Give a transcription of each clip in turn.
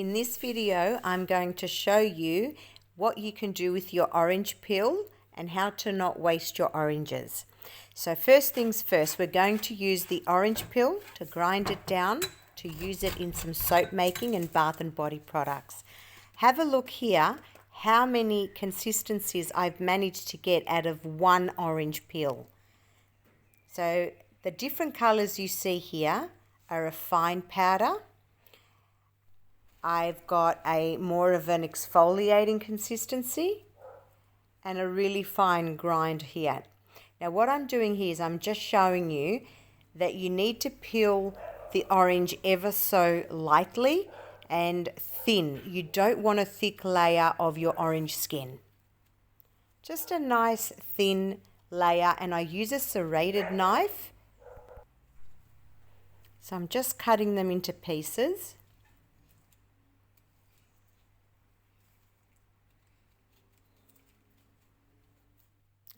In this video, I'm going to show you what you can do with your orange peel and how to not waste your oranges. So first things first, we're going to use the orange peel to grind it down to use it in some soap making and bath and body products. Have a look here how many consistencies I've managed to get out of one orange peel. So the different colors you see here are a fine powder. I've got a more of an exfoliating consistency and a really fine grind here. Now what I'm doing here is I'm just showing you that you need to peel the orange ever so lightly and thin. You don't want a thick layer of your orange skin. Just a nice thin layer, and I use a serrated knife. So I'm just cutting them into pieces.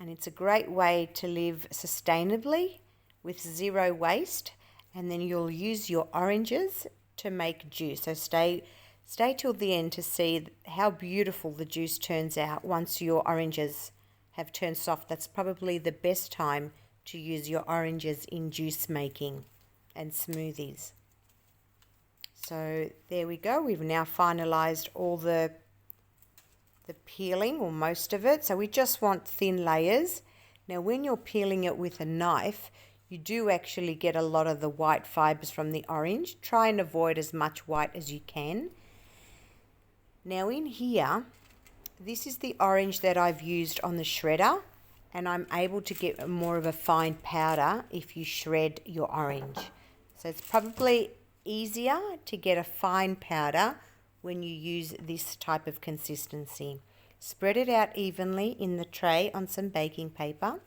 And it's a great way to live sustainably with zero waste, and then you'll use your oranges to make juice. So stay till the end to see how beautiful the juice turns out once your oranges have turned soft. That's probably the best time to use your oranges in juice making and smoothies. So there we go. We've now finalized all the peeling, or most of it. So we just want thin layers. Now when you're peeling it with a knife, you do actually get a lot of the white fibers from the orange. Try and avoid as much white as you can. Now in here, this is the orange that I've used on the shredder, and I'm able to get more of a fine powder if you shred your orange. So it's probably easier to get a fine powder when you use this type of consistency. Spread it out evenly in the tray on some baking paper.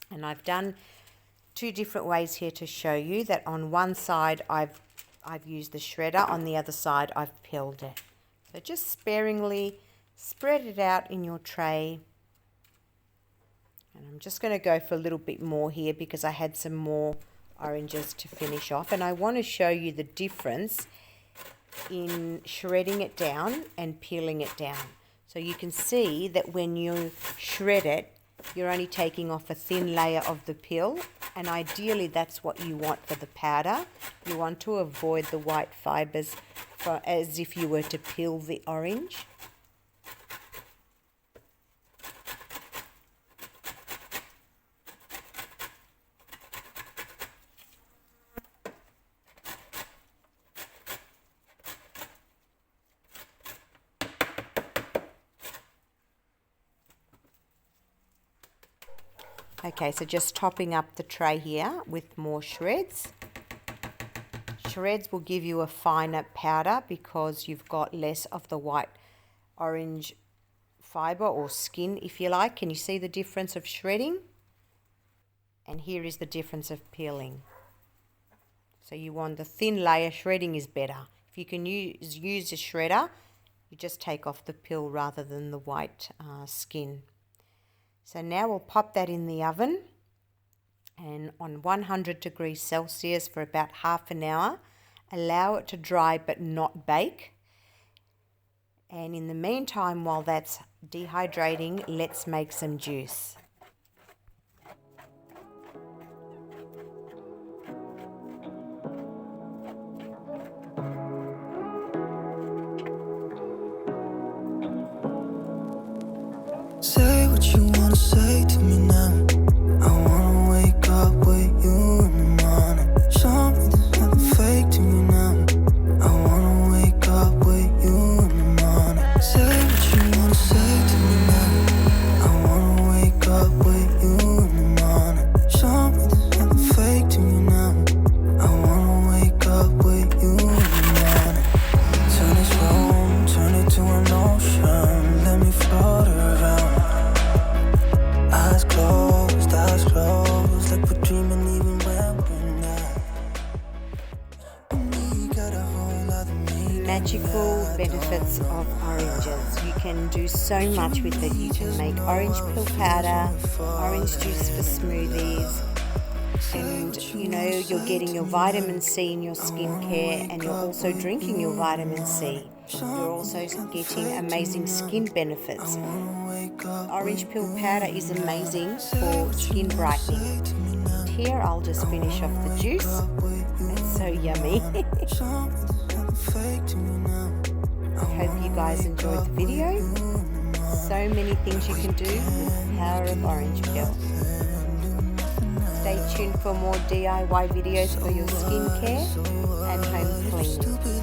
And I've done two different ways here to show you that on one side I've used the shredder, on the other side I've peeled it. So just sparingly spread it out in your tray. And I'm just going to go for a little bit more here because I had some more oranges to finish off. And I want to show you the difference in shredding it down and peeling it down. So you can see that when you shred it, you're only taking off a thin layer of the peel, and ideally that's what you want for the powder. You want to avoid the white fibers as if you were to peel the orange. Okay, so just topping up the tray here with more shreds. Shreds will give you a finer powder because you've got less of the white orange fiber or skin, if you like. Can you see the difference of shredding? And here is the difference of peeling. So you want the thin layer. Shredding is better. If you can use a shredder, you just take off the peel rather than the white skin. So now we'll pop that in the oven and on 100 degrees Celsius for about half an hour. Allow it to dry but not bake. And in the meantime, while that's dehydrating, let's make some juice. Say what you wanna say to me now. I wanna wake up with you in the morning. Show me there's nothing fake to me now. I wanna wake up with you in the morning. Say what you wanna say to me now. I wanna wake up with you in the morning. Show me there's nothing fake to me now. I wanna wake up with you in the morning. Turn this room, turn it to an ocean. Let me float around. Eyes closed, like we're dreaming even when we're not. We got a whole other meaning. Magical benefits of oranges. You can do so much with it. You can make orange peel powder, orange juice for smoothies. And you know, you're getting your vitamin C in your skincare, and you're also drinking your vitamin C. You're also getting amazing skin benefits. Orange peel powder is amazing for skin brightening. And here I'll just finish off the juice. It's so yummy. I hope you guys enjoyed the video. So many things you can do with the power of orange peel. Stay tuned for more DIY videos for your skincare and home cleaning.